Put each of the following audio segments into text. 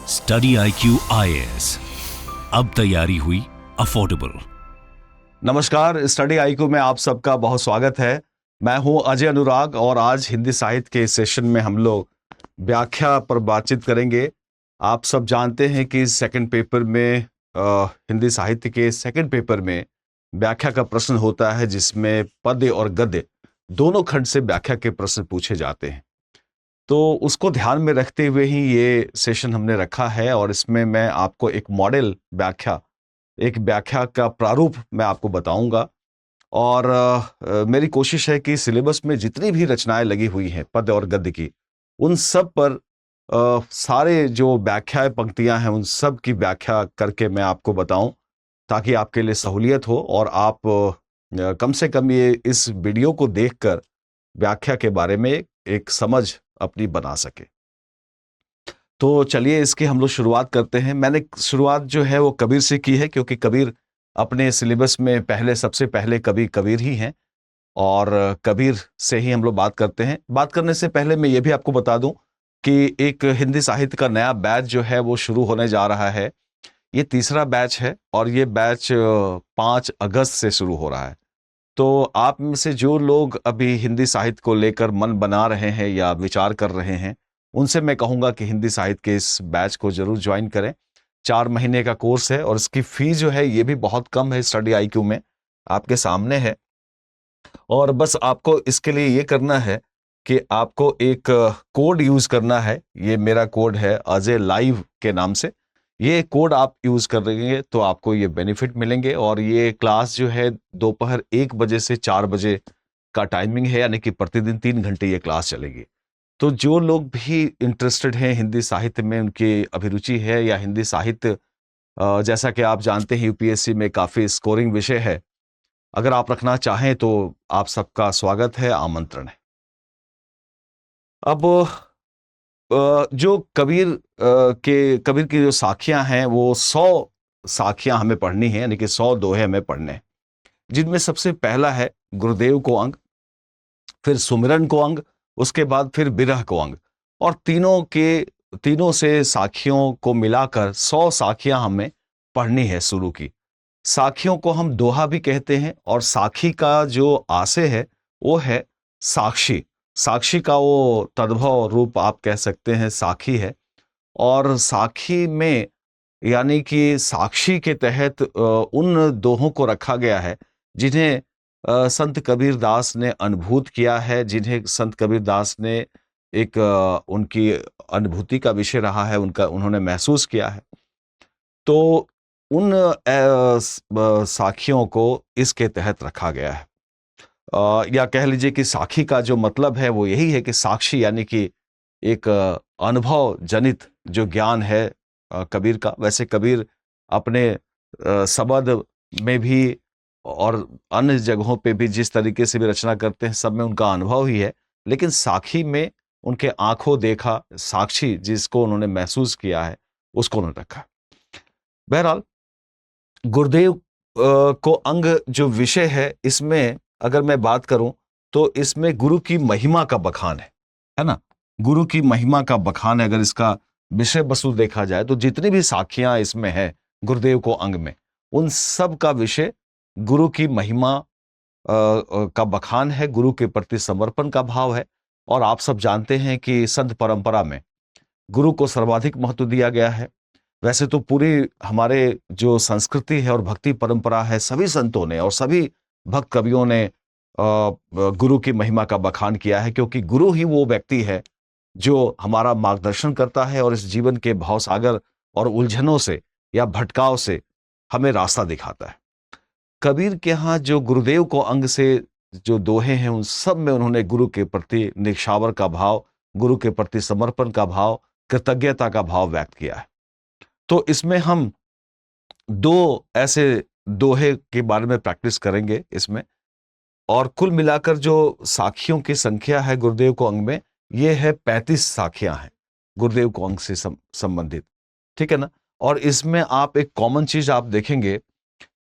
Study IQ IAS, अब तैयारी हुई अफोर्डेबल। नमस्कार, स्टडी IQ में आप सबका बहुत स्वागत है। मैं हूं अजय अनुराग और आज हिंदी साहित्य के सेशन में हम लोग व्याख्या पर बातचीत करेंगे। आप सब जानते हैं कि सेकंड पेपर में हिंदी साहित्य के सेकंड पेपर में व्याख्या का प्रश्न होता है, जिसमें पद्य और गद्य दोनों खंड से व्याख्या के प्रश्न पूछे जाते हैं। तो उसको ध्यान में रखते हुए ही ये सेशन हमने रखा है और इसमें मैं आपको एक मॉडल व्याख्या, एक व्याख्या का प्रारूप मैं आपको बताऊंगा। और मेरी कोशिश है कि सिलेबस में जितनी भी रचनाएं लगी हुई हैं पद्य और गद्य की, उन सब पर सारे जो व्याख्याएं पंक्तियां हैं उन सब की व्याख्या करके मैं आपको बताऊं, ताकि आपके लिए सहूलियत हो और आप कम से कम ये इस वीडियो को देखकर व्याख्या के बारे में एक समझ अपनी बना सके। तो चलिए इसकी हम लोग शुरुआत करते हैं। मैंने शुरुआत जो है वो कबीर से की है, क्योंकि कबीर अपने सिलेबस में सबसे पहले कवि कबीर ही हैं और कबीर से ही हम लोग बात करते हैं। बात करने से पहले मैं ये भी आपको बता दूं कि एक हिंदी साहित्य का नया बैच जो है वो शुरू होने जा रहा है। ये तीसरा बैच है और ये बैच 5 अगस्त से शुरू हो रहा है। तो आप में से जो लोग अभी हिंदी साहित्य को लेकर मन बना रहे हैं या विचार कर रहे हैं, उनसे मैं कहूँगा कि हिंदी साहित्य के इस बैच को जरूर ज्वाइन करें। 4 महीने का कोर्स है और इसकी फीस जो है ये भी बहुत कम है, स्टडी IQ में आपके सामने है। और बस आपको इसके लिए ये करना है कि आपको एक कोड यूज करना है। ये मेरा कोड है अजय लाइव के नाम से। ये कोड आप यूज करेंगे तो आपको ये बेनिफिट मिलेंगे। और ये क्लास जो है दोपहर 1 बजे से 4 बजे का टाइमिंग है, यानी कि प्रतिदिन 3 घंटे ये क्लास चलेगी। तो जो लोग भी इंटरेस्टेड हैं हिंदी साहित्य में, उनकी अभिरुचि है या हिंदी साहित्य, जैसा कि आप जानते हैं UPSC में काफी स्कोरिंग विषय है, अगर आप रखना चाहें तो आप सबका स्वागत है, आमंत्रण है। अब जो कबीर की जो साखियां हैं वो 100 साखियां हमें पढ़नी है, यानी कि 100 दोहे हमें पढ़ने हैं, जिनमें सबसे पहला है गुरुदेव को अंग, फिर सुमिरन को अंग, उसके बाद फिर बिरह को अंग। और तीनों से साखियों को मिलाकर 100 साखियां हमें पढ़नी है शुरू की। साखियों को हम दोहा भी कहते हैं और साखी का जो आशय है वो है साक्षी। साक्षी का वो तद्भव रूप आप कह सकते हैं साखी है। और साखी में यानी कि साक्षी के तहत उन दोहों को रखा गया है जिन्हें संत कबीर दास ने अनुभूत किया है, जिन्हें संत कबीर दास ने एक उनकी अनुभूति का विषय रहा है, उन्होंने महसूस किया है। तो उन साखियों को इसके तहत रखा गया है। या कह लीजिए कि साखी का जो मतलब है वो यही है कि साक्षी, यानी कि एक अनुभव जनित जो ज्ञान है कबीर का। वैसे कबीर अपने सबद में भी और अन्य जगहों पे भी जिस तरीके से भी रचना करते हैं, सब में उनका अनुभव ही है, लेकिन साखी में उनके आंखों देखा साक्षी जिसको उन्होंने महसूस किया है, उसको उन्होंने रखा। बहरहाल गुरुदेव को अंग जो विषय है, इसमें अगर मैं बात करूं तो इसमें गुरु की महिमा का बखान है ना। गुरु की महिमा का बखान है। अगर इसका विषय वस्तु देखा जाए तो जितनी भी साखियां इसमें है गुरुदेव को अंग में, उन सब का विषय गुरु की महिमा का बखान है, गुरु के प्रति समर्पण का भाव है। और आप सब जानते हैं कि संत परंपरा में गुरु को सर्वाधिक महत्व दिया गया है। वैसे तो पूरी हमारे जो संस्कृति है और भक्ति परंपरा है, सभी संतों ने और सभी भक्त कवियों ने गुरु की महिमा का बखान किया है, क्योंकि गुरु ही वो व्यक्ति है जो हमारा मार्गदर्शन करता है और इस जीवन के भवसागर और उलझनों से या भटकाव से हमें रास्ता दिखाता है। कबीर के यहाँ जो गुरुदेव को अंग से जो दोहे हैं, उन सब में उन्होंने गुरु के प्रति निक्षावर का भाव, गुरु के प्रति समर्पण का भाव, कृतज्ञता का भाव व्यक्त किया है। तो इसमें हम 2 ऐसे दोहे के बारे में प्रैक्टिस करेंगे इसमें। और कुल मिलाकर जो साखियों की संख्या है गुरुदेव को अंग में, ये है 35 साखियां हैं गुरुदेव को अंग से संबंधित, ठीक है ना। और इसमें आप एक कॉमन चीज आप देखेंगे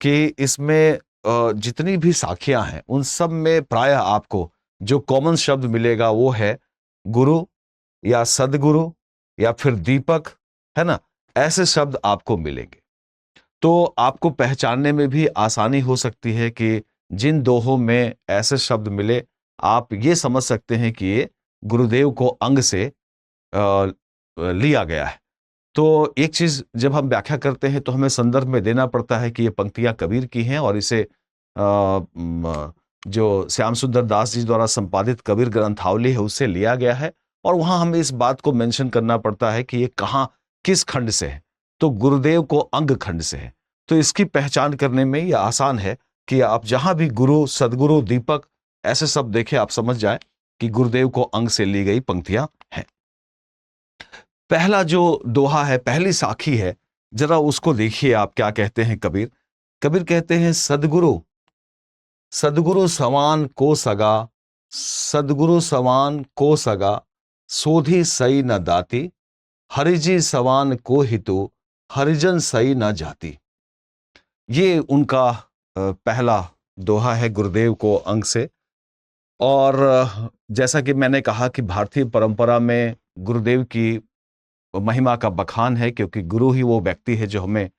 कि इसमें जितनी भी साखियां हैं उन सब में प्रायः आपको जो कॉमन शब्द मिलेगा वो है गुरु या सदगुरु या फिर दीपक, है ना, ऐसे शब्द आपको मिलेंगे। तो आपको पहचानने में भी आसानी हो सकती है कि जिन दोहों में ऐसे शब्द मिले, आप ये समझ सकते हैं कि ये गुरुदेव को अंग से लिया गया है। तो एक चीज जब हम व्याख्या करते हैं तो हमें संदर्भ में देना पड़ता है कि ये पंक्तियां कबीर की हैं और इसे जो श्याम सुंदर दास जी द्वारा संपादित कबीर ग्रंथावली है उससे लिया गया है, और वहां हमें इस बात को मेंशन करना पड़ता है कि ये कहाँ किस खंड से है। तो गुरुदेव को अंग खंड से है। तो इसकी पहचान करने में ये आसान है कि आप जहां भी गुरु, सदगुरु, दीपक ऐसे शब्द देखें, आप समझ जाए कि गुरुदेव को अंग से ली गई पंक्तियां हैं। पहला जो दोहा है, पहली साखी है, जरा उसको देखिए आप क्या कहते हैं कबीर। कबीर कहते हैं, सदगुरु सदगुरु समान को सगा, सदगुरु समान को सगा, सोधी सई न दाती, हरिजी समान को हितु, हरिजन सई न जाती। ये उनका पहला दोहा है गुरुदेव को अंग से। और जैसा कि मैंने कहा कि भारतीय परंपरा में गुरुदेव की महिमा का बखान है, क्योंकि गुरु ही वो व्यक्ति है जो हमें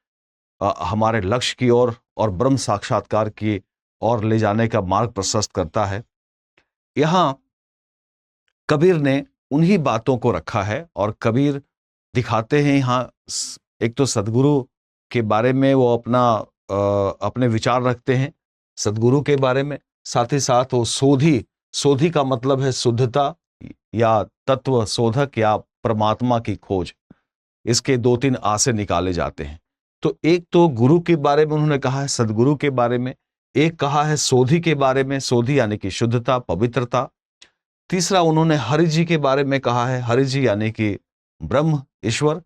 हमारे लक्ष्य की ओर और ब्रह्म साक्षात्कार की ओर ले जाने का मार्ग प्रशस्त करता है। यहाँ कबीर ने उन्हीं बातों को रखा है, और कबीर दिखाते हैं यहाँ एक तो सदगुरु के बारे में वो अपने विचार रखते हैं सदगुरु के बारे में, साथ ही साथ वो सोधी का मतलब है शुद्धता या तत्व शोधक या परमात्मा की खोज। इसके दो तीन आशय निकाले जाते हैं। तो एक तो गुरु के बारे में उन्होंने कहा है, सदगुरु के बारे में, एक कहा है सोधी के बारे में, सोधी यानी कि शुद्धता, पवित्रता। तीसरा उन्होंने हरि जी के बारे में कहा है, हरि जी यानी कि ब्रह्म, ईश्वर।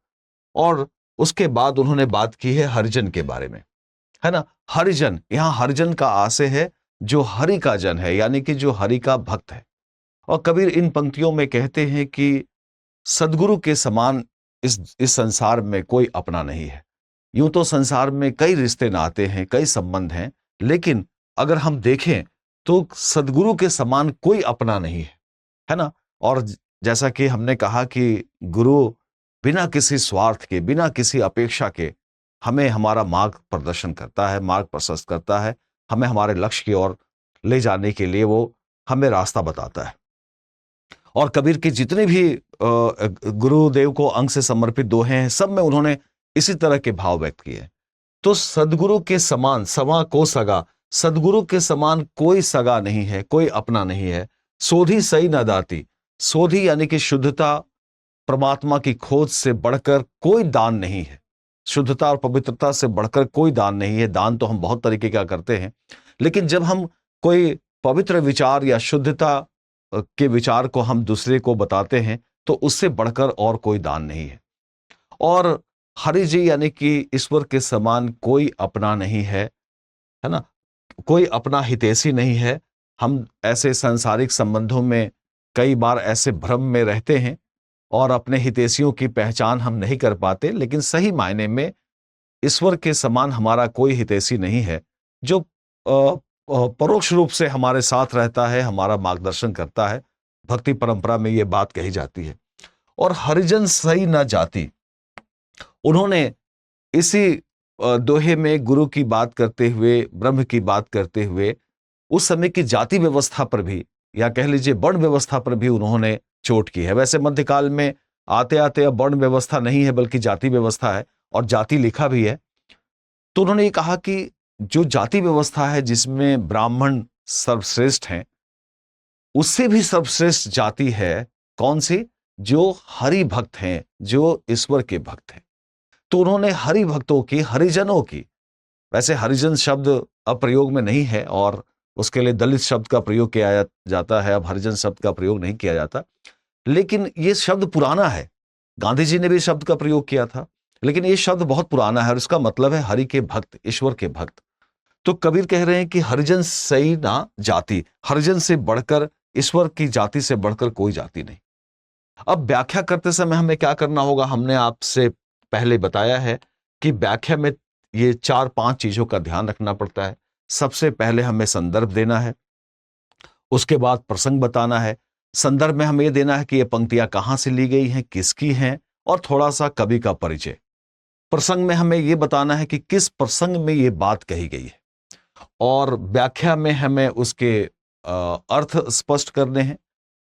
और उसके बाद उन्होंने बात की है हरिजन के बारे में, है ना। हरिजन, यहां हरिजन का आशय है जो हरि का जन है, यानी कि जो हरि का भक्त है। और कबीर इन पंक्तियों में कहते हैं कि सदगुरु के समान इस संसार में कोई अपना नहीं है। यूं तो संसार में कई रिश्ते नाते हैं, कई संबंध हैं, लेकिन अगर हम देखें तो सदगुरु के समान कोई अपना नहीं है ना। और जैसा कि हमने कहा कि गुरु बिना किसी स्वार्थ के, बिना किसी अपेक्षा के हमें हमारा मार्ग प्रदर्शन करता है, मार्ग प्रशस्त करता है, हमें हमारे लक्ष्य की ओर ले जाने के लिए वो हमें रास्ता बताता है। और कबीर के जितने भी गुरुदेव को अंग से समर्पित दोहे हैं, सब में उन्होंने इसी तरह के भाव व्यक्त किए। तो सदगुरु के समान समा को सगा, सदगुरु के समान कोई सगा नहीं है, कोई अपना नहीं है। सोधी सई न दाती, सोधी यानी कि शुद्धता, परमात्मा की खोज से बढ़कर कोई दान नहीं है। शुद्धता और पवित्रता से बढ़कर कोई दान नहीं है। दान तो हम बहुत तरीके का करते हैं, लेकिन जब हम कोई पवित्र विचार या शुद्धता के विचार को हम दूसरे को बताते हैं तो उससे बढ़कर और कोई दान नहीं है। और हरि जी यानी कि ईश्वर के समान कोई अपना नहीं है ना। कोई अपना हितैषी नहीं है। हम ऐसे सांसारिक संबंधों में कई बार ऐसे भ्रम में रहते हैं और अपने हितैषियों की पहचान हम नहीं कर पाते, लेकिन सही मायने में ईश्वर के समान हमारा कोई हितैषी नहीं है जो परोक्ष रूप से हमारे साथ रहता है, हमारा मार्गदर्शन करता है। भक्ति परंपरा में यह बात कही जाती है। और हरिजन सही न जाति, उन्होंने इसी दोहे में गुरु की बात करते हुए, ब्रह्म की बात करते हुए उस समय की जाति व्यवस्था पर भी, या कह लीजिए वर्ण व्यवस्था पर भी उन्होंने चोट की है। वैसे मध्यकाल में आते आते अब वर्ण व्यवस्था नहीं है बल्कि जाति व्यवस्था है, और जाति लिखा भी है। तो उन्होंने ये कहा कि जो जाति व्यवस्था है जिसमें ब्राह्मण सर्वश्रेष्ठ हैं, उससे भी सर्वश्रेष्ठ जाति है कौन सी? जो हरि भक्त हैं, जो ईश्वर के भक्त हैं। तो उन्होंने हरि भक्तों की, हरिजनों की, वैसे हरिजन शब्द अब प्रयोग में नहीं है और उसके लिए दलित शब्द का प्रयोग किया जाता है, अब हरिजन शब्द का प्रयोग नहीं किया जाता। लेकिन ये शब्द पुराना है, गांधी जी ने भी शब्द का प्रयोग किया था, लेकिन ये शब्द बहुत पुराना है और इसका मतलब है हरि के भक्त, ईश्वर के भक्त। तो कबीर कह रहे हैं कि हरिजन सही ना जाति, हरिजन से बढ़कर, ईश्वर की जाति से बढ़कर कोई जाति नहीं। अब व्याख्या करते समय हमें क्या करना होगा? हमने आपसे पहले बताया है कि व्याख्या में ये 4-5 चीजों का ध्यान रखना पड़ता है। सबसे पहले हमें संदर्भ देना है, उसके बाद प्रसंग बताना है। संदर्भ में हमें यह देना है कि ये पंक्तियां कहां से ली गई हैं, किसकी हैं, और थोड़ा सा कवि का परिचय। प्रसंग में हमें ये बताना है कि किस प्रसंग में ये बात कही गई है, और व्याख्या में हमें उसके अर्थ स्पष्ट करने हैं।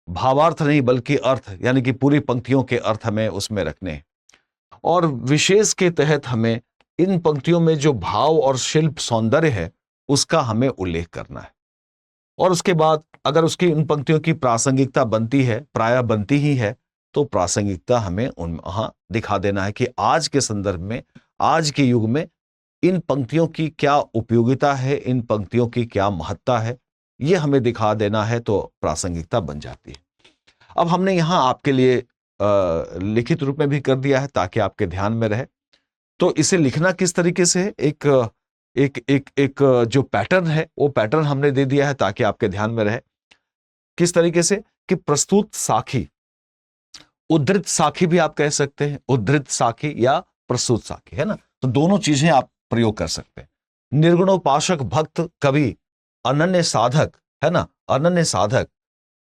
भावार्थ नहीं बल्कि अर्थ, यानी कि पूरी पंक्तियों के अर्थ हमें उसमें रखने हैं, और विशेष के तहत हमें इन पंक्तियों में जो भाव और शिल्प सौंदर्य है उसका हमें उल्लेख करना है। और उसके बाद अगर उसकी इन पंक्तियों की प्रासंगिकता बनती है, प्रायः बनती ही है, तो प्रासंगिकता हमें वहां दिखा देना है कि आज के संदर्भ में, आज के युग में इन पंक्तियों की क्या उपयोगिता है, इन पंक्तियों की क्या महत्ता है, ये हमें दिखा देना है, तो प्रासंगिकता बन जाती है। अब हमने यहां आपके लिए लिखित रूप में भी कर दिया है ताकि आपके ध्यान में रहे। तो इसे लिखना किस तरीके से है, एक जो पैटर्न है वो पैटर्न हमने दे दिया है ताकि आपके ध्यान में रहे। किस तरीके से कि प्रस्तुत साखी, उद्धृत साखी भी आप कह सकते हैं, उद्धृत साखी या प्रस्तुत साखी, है ना, तो दोनों चीजें आप प्रयोग कर सकते हैं। निर्गुणोपासक भक्त कवि, अनन्य साधक, है ना, अनन्य साधक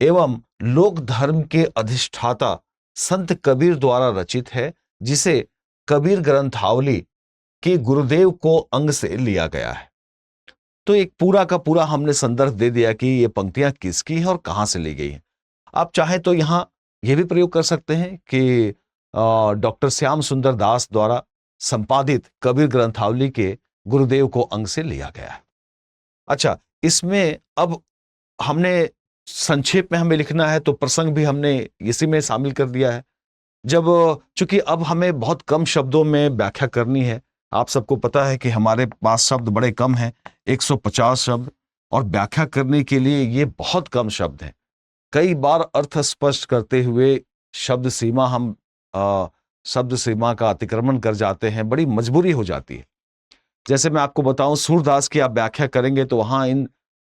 एवं लोक धर्म के अधिष्ठाता संत कबीर द्वारा रचित है, जिसे कबीर ग्रंथावली के गुरुदेव को अंग से लिया गया है। तो एक पूरा का पूरा हमने संदर्भ दे दिया कि ये पंक्तियां किसकी है और कहां से ली गई हैं। आप चाहें तो यहां यह भी प्रयोग कर सकते हैं कि डॉक्टर श्याम सुंदर दास द्वारा संपादित कबीर ग्रंथावली के गुरुदेव को अंग से लिया गया है। अच्छा, इसमें अब हमने संक्षेप में हमें लिखना है, तो प्रसंग भी हमने इसी में शामिल कर दिया है। जब चूंकि अब हमें बहुत कम शब्दों में व्याख्या करनी है, आप सबको पता है कि हमारे पास शब्द बड़े कम हैं, 150 शब्द, और व्याख्या करने के लिए ये बहुत कम शब्द हैं। कई बार अर्थ स्पष्ट करते हुए शब्द सीमा हम शब्द सीमा का अतिक्रमण कर जाते हैं, बड़ी मजबूरी हो जाती है। जैसे मैं आपको बताऊं, सूरदास की आप व्याख्या करेंगे तो वहां इन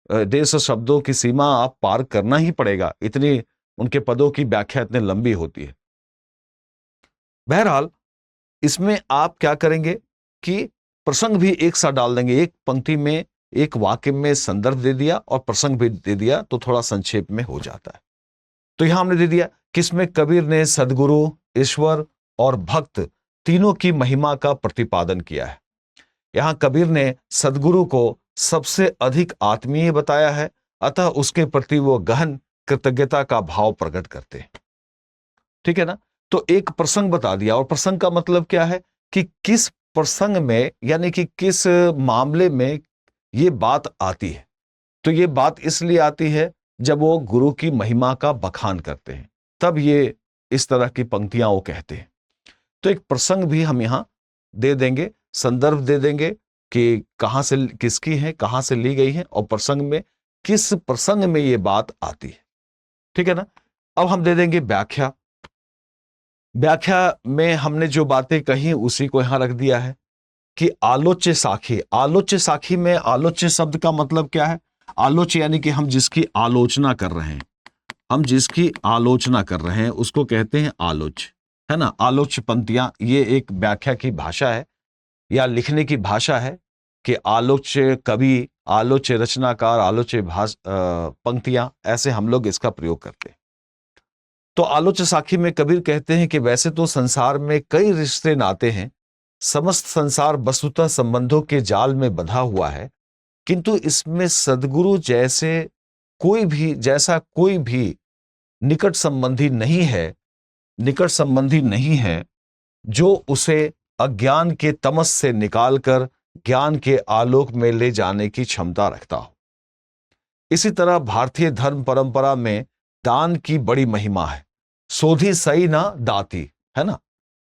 150 शब्दों की सीमा आप पार करना ही पड़ेगा, इतनी उनके पदों की व्याख्या इतनी लंबी होती है। बहरहाल इसमें आप क्या करेंगे कि प्रसंग भी एक साथ डाल देंगे, एक पंक्ति में, एक वाक्य में संदर्भ दे दिया और प्रसंग भी दे दिया, तो थोड़ा संक्षेप में हो जाता है। तो यहां हमने दे दिया किसमें कबीर ने सदगुरु, ईश्वर और भक्त तीनों की महिमा का प्रतिपादन किया है। यहां कबीर ने सदगुरु को सबसे अधिक आत्मीय बताया है, अतः उसके प्रति वो गहन कृतज्ञता का भाव प्रकट करते हैं। ठीक है ना, तो एक प्रसंग बता दिया, और प्रसंग का मतलब क्या है कि किस प्रसंग में, यानी कि किस मामले में ये बात आती है। तो ये बात इसलिए आती है जब वो गुरु की महिमा का बखान करते हैं, तब ये इस तरह की पंक्तियां वो कहते हैं। तो एक प्रसंग भी हम यहां दे देंगे, संदर्भ दे देंगे कि कहां से, किसकी है, कहां से ली गई है, और प्रसंग में किस प्रसंग में ये बात आती है। ठीक है ना। अब हम दे देंगे व्याख्या। व्याख्या में हमने जो बातें कही उसी को यहां रख दिया है कि आलोच्य साखी। आलोच्य साखी में आलोच्य शब्द का मतलब क्या है? आलोच्य यानी कि हम जिसकी आलोचना कर रहे हैं, हम जिसकी आलोचना कर रहे हैं उसको कहते हैं आलोच्य, है ना। आलोच्य पंक्तियां, ये एक व्याख्या की भाषा है या लिखने की भाषा है कि आलोच्य कवि, आलोच्य रचनाकार, आलोच्य पंक्तियां, ऐसे हम लोग इसका प्रयोग करते हैं। तो आलोच्य साखी में कबीर कहते हैं कि वैसे तो संसार में कई रिश्ते नाते हैं, समस्त संसार वस्तुतः संबंधों के जाल में बंधा हुआ है, किंतु इसमें सदगुरु जैसा कोई भी निकट संबंधी नहीं है जो उसे अज्ञान के तमस से निकालकर ज्ञान के आलोक में ले जाने की क्षमता रखता हो। इसी तरह भारतीय धर्म परंपरा में दान की बड़ी महिमा है। सोधी सही ना दाती, है ना।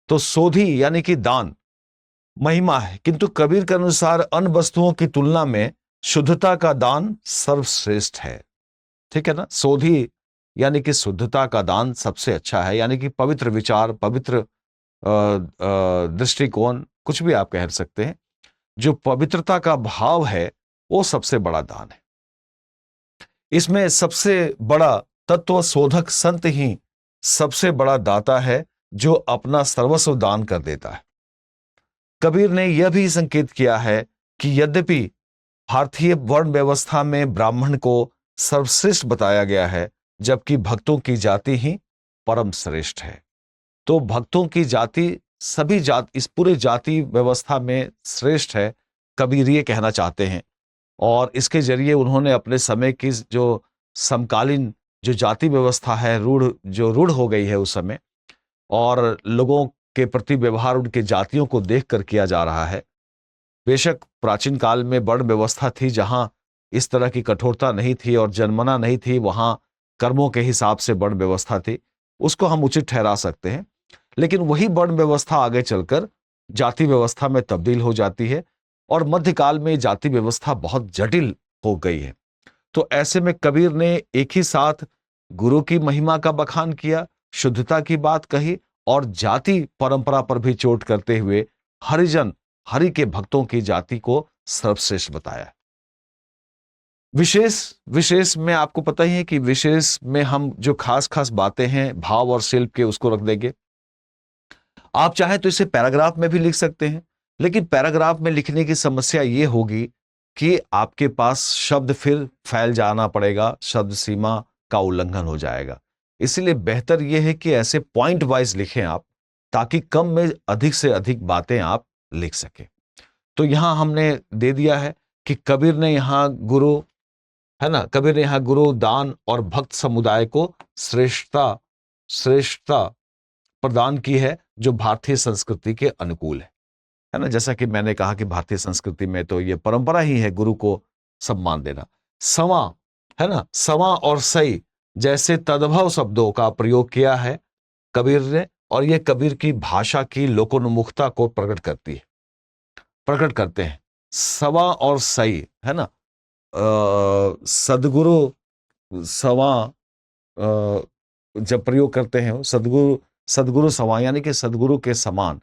तो सोधी यानी कि दान महिमा है, किंतु कबीर के अनुसार अन्य वस्तुओं की तुलना में शुद्धता का दान सर्वश्रेष्ठ है। ठीक है ना। सोधी यानी कि शुद्धता का दान सबसे अच्छा है, यानी कि पवित्र विचार, पवित्र दृष्टिकोण, कुछ भी आप कह सकते हैं, जो पवित्रता का भाव है वो सबसे बड़ा दान है। इसमें सबसे बड़ा तत्व शोधक संत ही सबसे बड़ा दाता है, जो अपना सर्वस्व दान कर देता है। कबीर ने यह भी संकेत किया है कि यद्यपि भारतीय वर्ण व्यवस्था में ब्राह्मण को सर्वश्रेष्ठ बताया गया है, जबकि भक्तों की जाति ही परम श्रेष्ठ है। तो भक्तों की जाति सभी इस पूरे जाति व्यवस्था में श्रेष्ठ है, कबीर ये कहना चाहते हैं। और इसके जरिए उन्होंने अपने समय की जो समकालीन जो जाति व्यवस्था है, रूढ़ हो गई है उस समय, और लोगों के प्रति व्यवहार उनके जातियों को देखकर किया जा रहा है। बेशक प्राचीन काल में वर्ण व्यवस्था थी, जहां इस तरह की कठोरता नहीं थी और जन्मना नहीं थी, वहां कर्मों के हिसाब से वर्ण व्यवस्था थी, उसको हम उचित ठहरा सकते हैं। लेकिन वही वर्ण व्यवस्था आगे चलकर जाति व्यवस्था में तब्दील हो जाती है, और मध्यकाल में जाति व्यवस्था बहुत जटिल हो गई है। तो ऐसे में कबीर ने एक ही साथ गुरु की महिमा का बखान किया, शुद्धता की बात कही, और जाति परंपरा पर भी चोट करते हुए हरिजन, हरि के भक्तों की जाति को सर्वश्रेष्ठ बताया। विशेष में आपको पता ही है कि विशेष में हम जो खास खास बातें हैं भाव और शिल्प के, उसको रख देंगे। आप चाहे तो इसे पैराग्राफ में भी लिख सकते हैं, लेकिन पैराग्राफ में लिखने की समस्या ये होगी कि आपके पास शब्द फिर फैल जाना पड़ेगा, शब्द सीमा का उल्लंघन हो जाएगा। इसलिए बेहतर यह है कि ऐसे पॉइंट वाइज लिखें आप, ताकि कम में अधिक से अधिक बातें आप लिख सकें। तो यहां हमने दे दिया है कि कबीर ने यहां गुरु, है ना, कबीर ने यहां गुरु, दान और भक्त समुदाय को श्रेष्ठता प्रदान की है, जो भारतीय संस्कृति के अनुकूल है ना। जैसा कि मैंने कहा कि भारतीय संस्कृति में तो ये परंपरा ही है गुरु को सम्मान देना। सवा, है ना, सवा और सही जैसे तद्भव शब्दों का प्रयोग किया है कबीर ने, और ये कबीर की भाषा की लोकोन्मुखता को प्रकट करते हैं। सवा और सही, है ना, सदगुरु सवा जब प्रयोग करते हैं सदगुरु सवा, यानी कि सदगुरु के समान,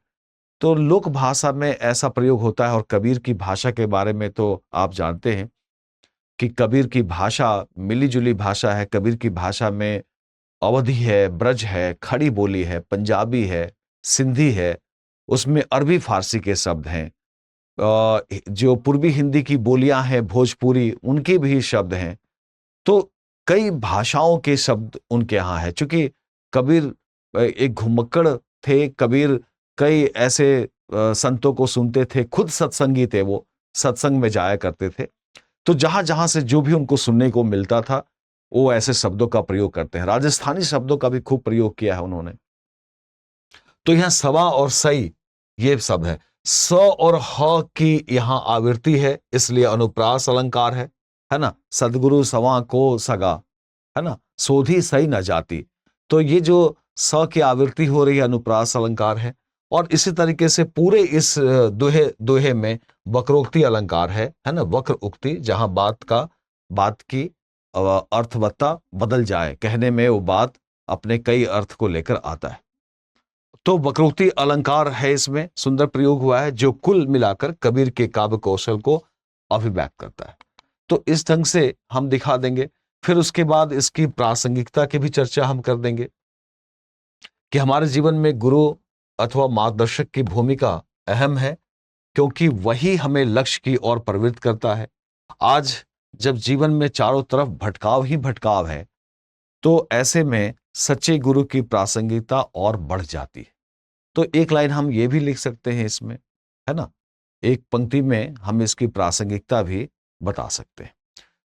तो लोक भाषा में ऐसा प्रयोग होता है। और कबीर की भाषा के बारे में तो आप जानते हैं कि कबीर की भाषा मिली जुली भाषा है। कबीर की भाषा में अवधी है, ब्रज है, खड़ी बोली है, पंजाबी है, सिंधी है, उसमें अरबी फारसी के शब्द हैं, जो पूर्वी हिंदी की बोलियां हैं, भोजपुरी, उनके भी शब्द हैं। तो कई भाषाओं के शब्द उनके यहाँ है। चूंकि कबीर एक घुमक्कड़ थे, कबीर कई ऐसे संतों को सुनते थे, खुद सत्संगी थे, वो सत्संग में जाया करते थे। तो जहां जहां से जो भी उनको सुनने को मिलता था, वो ऐसे शब्दों का प्रयोग करते हैं। राजस्थानी शब्दों का भी खूब प्रयोग किया है उन्होंने। तो यहां सवा और सई ये शब्द है। स और ह की यहां आवृत्ति है, इसलिए अनुप्रास अलंकार है ना। सदगुरु सवा को सगा, है ना, सोधी सही न जाती। तो ये जो स की आवृत्ति हो रही है, अनुप्रास अलंकार है। और इसी तरीके से पूरे इस दोहे में वक्रोक्ति अलंकार है ना, वक्र उक्ति, जहां बात की अर्थवत्ता बदल जाए, कहने में वो बात अपने कई अर्थ को लेकर आता है। तो वक्रोक्ति अलंकार है, इसमें सुंदर प्रयोग हुआ है, जो कुल मिलाकर कबीर के काव्य कौशल को अभिव्यक्त करता है। तो इस ढंग से हम दिखा देंगे। फिर उसके बाद इसकी प्रासंगिकता की भी चर्चा हम कर देंगे कि हमारे जीवन में गुरु अथवा मार्गदर्शक की भूमिका अहम है, क्योंकि वही हमें लक्ष्य की ओर प्रवृत्त करता है। आज जब जीवन में चारों तरफ भटकाव ही भटकाव है, तो ऐसे में सच्चे गुरु की प्रासंगिकता और बढ़ जाती है। तो एक लाइन हम ये भी लिख सकते हैं इसमें, है ना, एक पंक्ति में हम इसकी प्रासंगिकता भी बता सकते हैं।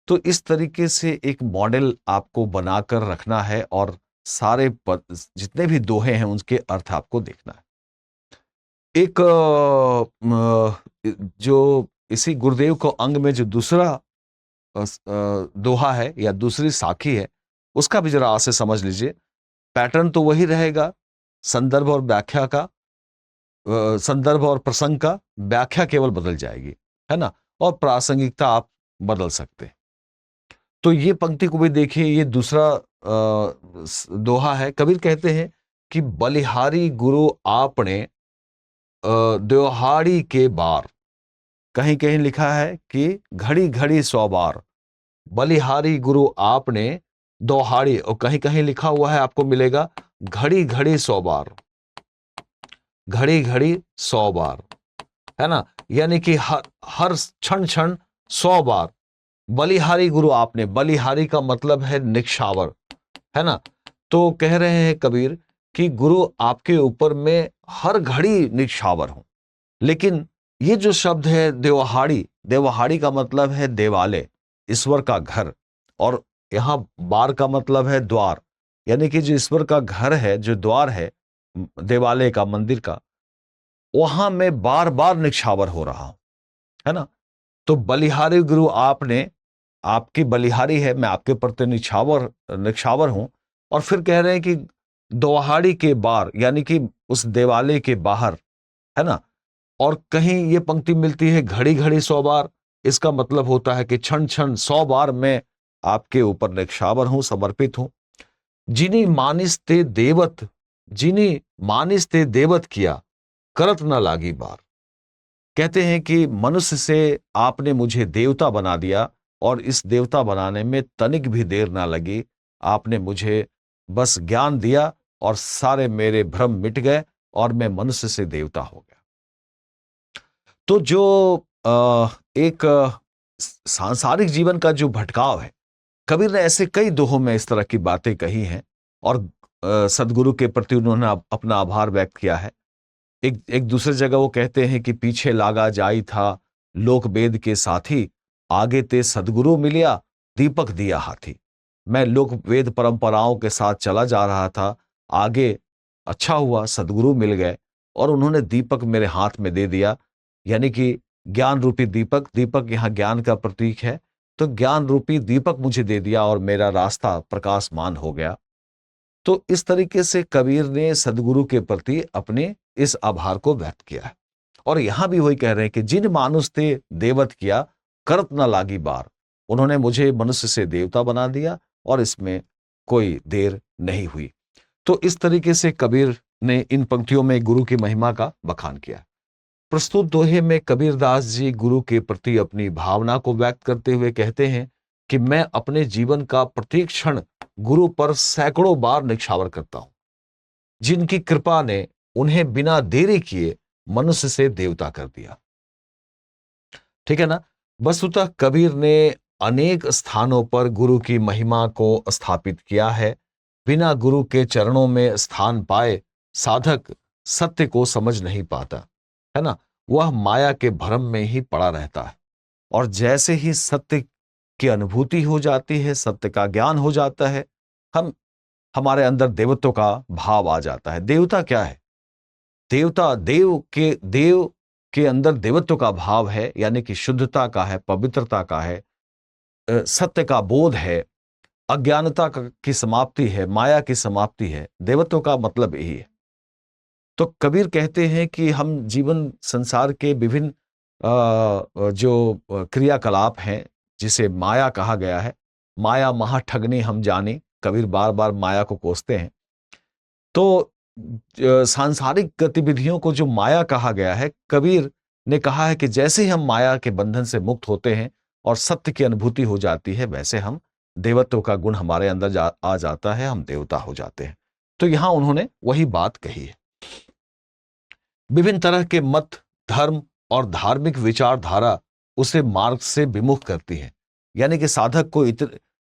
तो इस तरीके से एक मॉडल आपको बनाकर रखना है, और सारे जितने भी दोहे हैं उनके अर्थ आपको देखना है। एक जो इसी गुरुदेव को अंग में जो दूसरा दोहा है या दूसरी साखी है, उसका भी जरा से समझ लीजिए। पैटर्न तो वही रहेगा, संदर्भ और व्याख्या का, संदर्भ और प्रसंग का, व्याख्या केवल बदल जाएगी, है ना, और प्रासंगिकता आप बदल सकते हैं। तो ये पंक्ति को भी देखिए, ये दूसरा दोहा है। कबीर कहते हैं कि बलिहारी गुरु आपने द्योहाड़ी के बार, कहीं कहीं लिखा है कि घड़ी घड़ी 100 बार। बलिहारी गुरु आपने दोहाड़ी, और कहीं कहीं लिखा हुआ है, आपको मिलेगा घड़ी घड़ी 100 बार, घड़ी घड़ी 100 बार, है ना, यानी कि हर क्षण क्षण 100 बार बलिहारी गुरु आपने। बलिहारी का मतलब है निक्षावर, है ना। तो कह रहे हैं कबीर कि गुरु आपके ऊपर में हर घड़ी निछावर हूं। लेकिन ये जो शब्द है देवहाड़ी, देवहाड़ी का मतलब है देवालय, ईश्वर का घर, और यहां बार का मतलब है द्वार, यानी कि जो ईश्वर का घर है, जो द्वार है देवालय का, मंदिर का, वहां मैं बार बार निछावर हो रहा हूं, है ना। तो बलिहारी गुरु आपने, आपकी बलिहारी है, मैं आपके प्रति निछावर निछावर हूं। और फिर कह रहे हैं कि दोहाड़ी के बार, यानी कि उस देवालय के बाहर, है ना। और कहीं ये पंक्ति मिलती है घड़ी घड़ी 100 बार, इसका मतलब होता है कि क्षण क्षण 100 बार मैं आपके ऊपर निछावर हूं, समर्पित हूं। जिनी मानिस ते देवत, जिनी मानिस ते देवत किया, करत न लागी बार। कहते हैं कि मनुष्य से आपने मुझे देवता बना दिया, और इस देवता बनाने में तनिक भी देर ना लगी। आपने मुझे बस ज्ञान दिया और सारे मेरे भ्रम मिट गए और मैं मनुष्य से देवता हो गया। तो जो एक सांसारिक जीवन का जो भटकाव है, कबीर ने ऐसे कई दोहों में इस तरह की बातें कही हैं, और सदगुरु के प्रति उन्होंने अपना आभार व्यक्त किया है। एक एक दूसरे जगह वो कहते हैं कि पीछे लागा जाई था लोक वेद के साथी, आगे ते सदगुरु मिलिया दीपक दिया हाथी। मैं लोक वेद परंपराओं के साथ चला जा रहा था, आगे अच्छा हुआ सदगुरु मिल गए और उन्होंने दीपक मेरे हाथ में दे दिया, यानी कि ज्ञान रूपी दीपक, दीपक यहाँ ज्ञान का प्रतीक है, तो ज्ञान रूपी दीपक मुझे दे दिया और मेरा रास्ता प्रकाशमान हो गया। तो इस तरीके से कबीर ने सदगुरु के प्रति अपने इस आभार को व्यक्त किया है। और यहां भी वही कह रहे हैं कि जिन मानुष ते देवत किया, करत न लागी बार। उन्होंने मुझे मनुष्य से देवता बना दिया और इसमें कोई देर नहीं हुई। तो इस तरीके से कबीर ने इन पंक्तियों में गुरु की महिमा का बखान किया। प्रस्तुत दोहे में कबीरदास जी गुरु के प्रति अपनी भावना को व्यक्त करते हुए कहते हैं कि मैं अपने जीवन का प्रत्येक क्षण गुरु पर सैकड़ों बार निछावर करता हूं, जिनकी कृपा ने उन्हें बिना देरी किए मनुष्य से देवता कर दिया। ठीक है ना। वस्तुतः कबीर ने अनेक स्थानों पर गुरु की महिमा को स्थापित किया है। बिना गुरु के चरणों में स्थान पाए साधक सत्य को समझ नहीं पाता, है ना। वह माया के भ्रम में ही पड़ा रहता है, और जैसे ही सत्य की अनुभूति हो जाती है, सत्य का ज्ञान हो जाता है, हमारे अंदर देवत्व का भाव आ जाता है। देवता क्या है? देवता देव के अंदर देवत्व का भाव है, यानी कि शुद्धता का है, पवित्रता का है, सत्य का बोध है, अज्ञानता की समाप्ति है, माया की समाप्ति है। देवत्व का मतलब यही है। तो कबीर कहते हैं कि हम जीवन संसार के विभिन्न जो क्रियाकलाप हैं, जिसे माया कहा गया है, माया महा ठगनी हम जाने, कबीर बार बार माया को कोसते हैं। तो सांसारिक गतिविधियों को जो माया कहा गया है, कबीर ने कहा है कि जैसे ही हम माया के बंधन से मुक्त होते हैं और सत्य की अनुभूति हो जाती है, वैसे हम देवत्व का गुण हमारे अंदर आ जाता है, हम देवता हो जाते हैं। तो यहां उन्होंने वही बात कही है। विभिन्न तरह के मत, धर्म और धार्मिक विचारधारा उसे मार्ग से विमुख करती है, यानी कि साधक को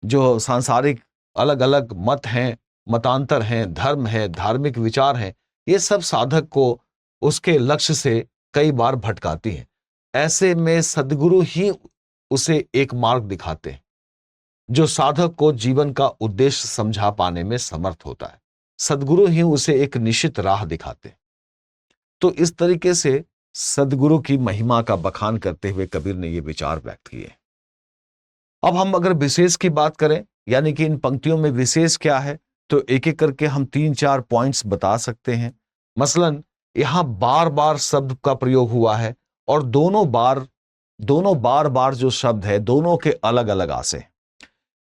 जो सांसारिक अलग अलग मत हैं, मतांतर हैं, धर्म है, धार्मिक विचार हैं, ये सब साधक को उसके लक्ष्य से कई बार भटकाती हैं। ऐसे में सदगुरु ही उसे एक मार्ग दिखाते हैं जो साधक को जीवन का उद्देश्य समझा पाने में समर्थ होता है। सदगुरु ही उसे एक निश्चित राह दिखाते हैं। तो इस तरीके से सदगुरु की महिमा का बखान करते हुए कबीर ने ये विचार व्यक्त किए। अब हम अगर विशेष की बात करें, यानी कि इन पंक्तियों में विशेष क्या है, तो एक एक करके हम 3-4 पॉइंट्स बता सकते हैं। मसलन यहां बार बार शब्द का प्रयोग हुआ है, और दोनों बार बार जो शब्द है, दोनों के अलग अलग आशय हैं।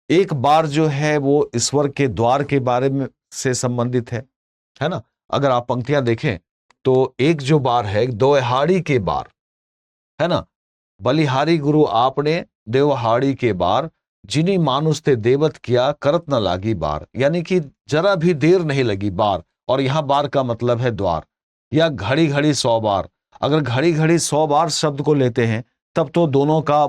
एक बार जो है वो ईश्वर के द्वार के बारे में से संबंधित है ना। अगर आप पंक्तियां देखें तो एक जो बार है दोहाड़ी के बार, है ना। बलिहारी गुरु आपने देवहाड़ी के बार, जिनी मानुष ते देवत किया, करत न लागी बार, यानी कि जरा भी देर नहीं लगी बार। और यहां बार का मतलब है द्वार, या घड़ी घड़ी 100 बार। अगर घड़ी घड़ी 100 बार शब्द को लेते हैं तब तो दोनों का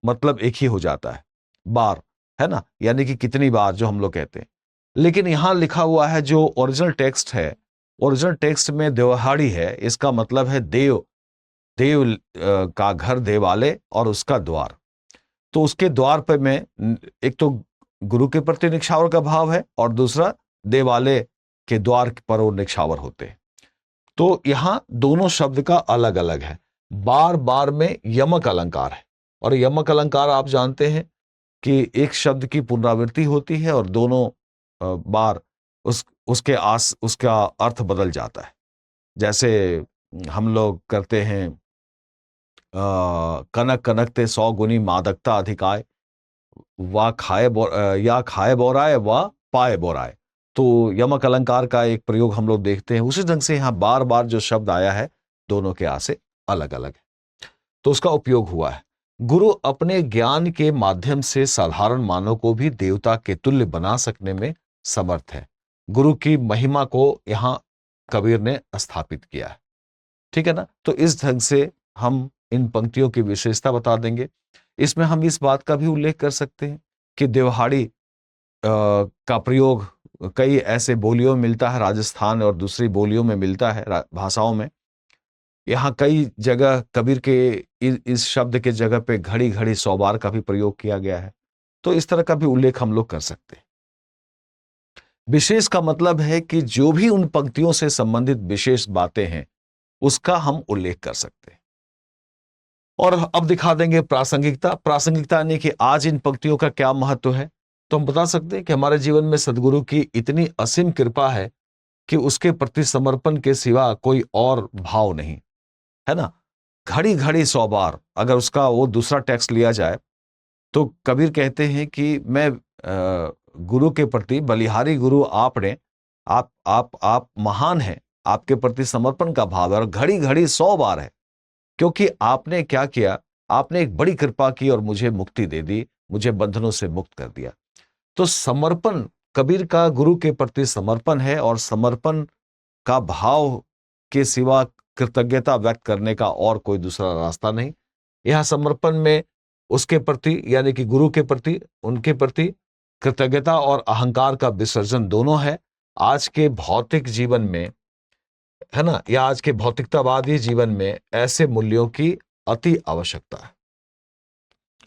मतलब एक ही हो जाता है, बार, है ना, यानी कि कितनी बार, जो हम लोग कहते हैं। लेकिन यहां लिखा हुआ है जो ओरिजिनल टेक्स्ट है, ओरिजिनल टेक्स्ट में देवहाड़ी है, इसका मतलब है देव, देव का घर देवालय और उसका द्वार। तो उसके द्वार पे में एक तो गुरु के प्रति निछावर का भाव है और दूसरा देवालय के द्वार पर वो निछावर होते हैं। तो यहां दोनों शब्द का अलग अलग है। बार बार में यमक अलंकार है, और यमक अलंकार आप जानते हैं कि एक शब्द की पुनरावृत्ति होती है और दोनों बार उसका अर्थ बदल जाता है। जैसे हम लोग करते हैं कनक कनकते 100 गुनी मादकता अधिकाय, या खाए बोराए व पाए बोराए। तो यमक अलंकार का एक प्रयोग हम लोग देखते हैं। उसी ढंग से यहां बार बार जो शब्द आया है दोनों के आसे अलग अलग है, तो उसका उपयोग हुआ है। गुरु अपने ज्ञान के माध्यम से साधारण मानव को भी देवता के तुल्य बना सकने में समर्थ है। गुरु की महिमा को यहां कबीर ने स्थापित किया है। ठीक है ना। तो इस ढंग से हम इन पंक्तियों की विशेषता बता देंगे। इसमें हम इस बात का भी उल्लेख कर सकते हैं कि देवहाड़ी का प्रयोग कई ऐसे बोलियों में मिलता है, राजस्थान और दूसरी बोलियों में मिलता है, भाषाओं में। यहाँ कई जगह कबीर के इस शब्द के जगह पे घड़ी घड़ी 100 बार का भी प्रयोग किया गया है। तो इस तरह का भी उल्लेख हम लोग कर सकते हैं। विशेष का मतलब है कि जो भी उन पंक्तियों से संबंधित विशेष बातें हैं उसका हम उल्लेख कर सकते हैं। और अब दिखा देंगे प्रासंगिकता। प्रासंगिकता यानी कि आज इन पंक्तियों का क्या महत्व है। तो हम बता सकते हैं कि हमारे जीवन में सदगुरु की इतनी असीम कृपा है कि उसके प्रति समर्पण के सिवा कोई और भाव नहीं है ना। घड़ी घड़ी 100 बार, अगर उसका वो दूसरा टेक्स्ट लिया जाए तो कबीर कहते हैं कि मैं गुरु के प्रति, बलिहारी गुरु आपने, आप महान हैं, आपके प्रति समर्पण का भाव है और घड़ी घड़ी 100 बार है, क्योंकि आपने क्या किया, आपने एक बड़ी कृपा की और मुझे मुक्ति दे दी, मुझे बंधनों से मुक्त कर दिया। तो समर्पण, कबीर का गुरु के प्रति समर्पण है और समर्पण का भाव के सिवा कृतज्ञता व्यक्त करने का और कोई दूसरा रास्ता नहीं। यह समर्पण में उसके प्रति यानी कि गुरु के प्रति, उनके प्रति कृतज्ञता और अहंकार का विसर्जन दोनों है। आज के भौतिक जीवन में, है ना, या आज के भौतिकतावादी जीवन में ऐसे मूल्यों की अति आवश्यकता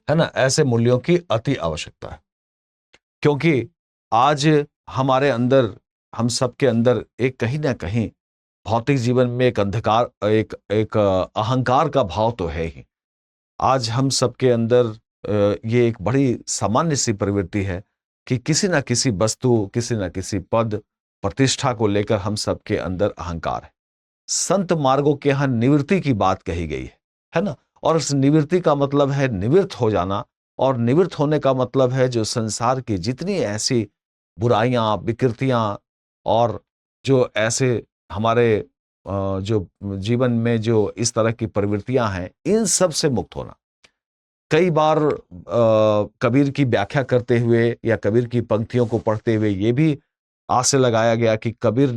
है ना, ऐसे मूल्यों की अति आवश्यकता है। क्योंकि आज हमारे अंदर, हम सबके अंदर एक कहीं ना कहीं भौतिक जीवन में एक अंधकार, एक अहंकार का भाव तो है ही। आज हम सबके अंदर ये एक बड़ी सामान्य सी प्रवृत्ति है कि किसी ना किसी वस्तु, किसी ना किसी पद प्रतिष्ठा को लेकर हम सबके अंदर अहंकार है। संत मार्गों के यहाँ निवृत्ति की बात कही गई है ना। और इस निवृत्ति का मतलब है निवृत्त हो जाना, और निवृत्त होने का मतलब है जो संसार की जितनी ऐसी बुराइयां, विकृतियां और जो ऐसे हमारे जो जीवन में जो इस तरह की प्रवृत्तियां हैं, इन सब से मुक्त होना। कई बार कबीर की व्याख्या करते हुए या कबीर की पंक्तियों को पढ़ते हुए ये भी आस से लगाया गया कि कबीर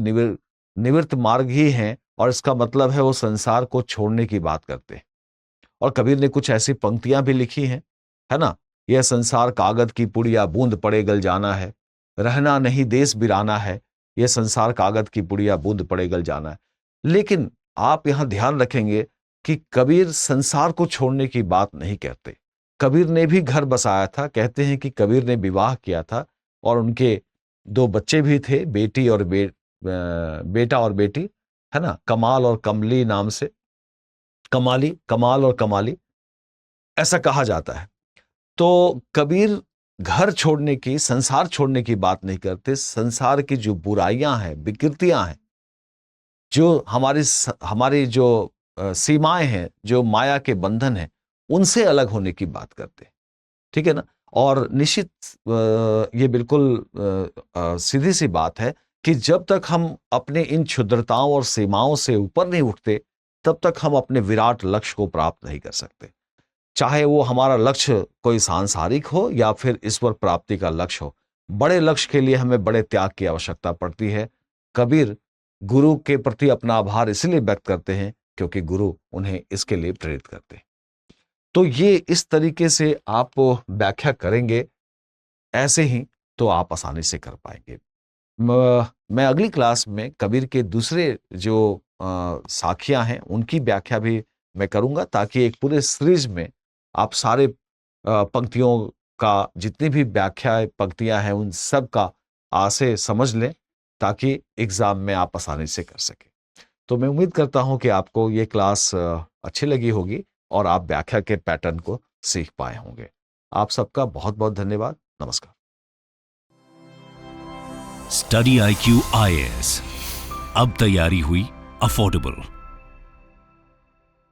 निवृत्त मार्ग ही हैं, और इसका मतलब है वो संसार को छोड़ने की बात करते हैं। और कबीर ने कुछ ऐसी पंक्तियां भी लिखी हैं, है ना। यह संसार कागज की पुड़िया, बूंद पड़े गल जाना है, रहना नहीं देश बिराना है। यह संसार कागज की पुड़िया, बूंद पड़े गल जाना है। लेकिन आप यहां ध्यान रखेंगे कि कबीर संसार को छोड़ने की बात नहीं कहते। कबीर ने भी घर बसाया था। कहते हैं कि कबीर ने विवाह किया था और उनके 2 बच्चे भी थे, बेटी और बेटा और बेटी, है ना, कमाल और कमली नाम से, कमाल और कमाली ऐसा कहा जाता है। तो कबीर घर छोड़ने की, संसार छोड़ने की बात नहीं करते। संसार की जो बुराइयां हैं, विकृतियां हैं, जो हमारी जो सीमाएं हैं, जो माया के बंधन हैं, उनसे अलग होने की बात करते हैं। ठीक है ना। और निश्चित ये बिल्कुल सीधी सी बात है कि जब तक हम अपने इन क्षुद्रताओं और सीमाओं से ऊपर नहीं उठते, तब तक हम अपने विराट लक्ष्य को प्राप्त नहीं कर सकते। चाहे वो हमारा लक्ष्य कोई सांसारिक हो या फिर ईश्वर प्राप्ति का लक्ष्य हो, बड़े लक्ष्य के लिए हमें बड़े त्याग की आवश्यकता पड़ती है। कबीर गुरु के प्रति अपना आभार इसलिए व्यक्त करते हैं क्योंकि गुरु उन्हें इसके लिए प्रेरित करते हैं। तो ये इस तरीके से आप व्याख्या करेंगे, ऐसे ही तो आप आसानी से कर पाएंगे। मैं अगली क्लास में कबीर के दूसरे जो साखियां हैं उनकी व्याख्या भी मैं करूंगा, ताकि एक पूरे सीरीज में आप सारे पंक्तियों का जितनी भी व्याख्या पंक्तियां हैं उन सब का आशय समझ लें, ताकि एग्जाम में आप आसानी से कर सकें। तो मैं उम्मीद करता हूं कि आपको ये क्लास अच्छी लगी होगी और आप व्याख्या के पैटर्न को सीख पाए होंगे। आप सबका बहुत बहुत धन्यवाद। नमस्कार। स्टडी IQ IAS अब तैयारी हुई अफोर्डेबल।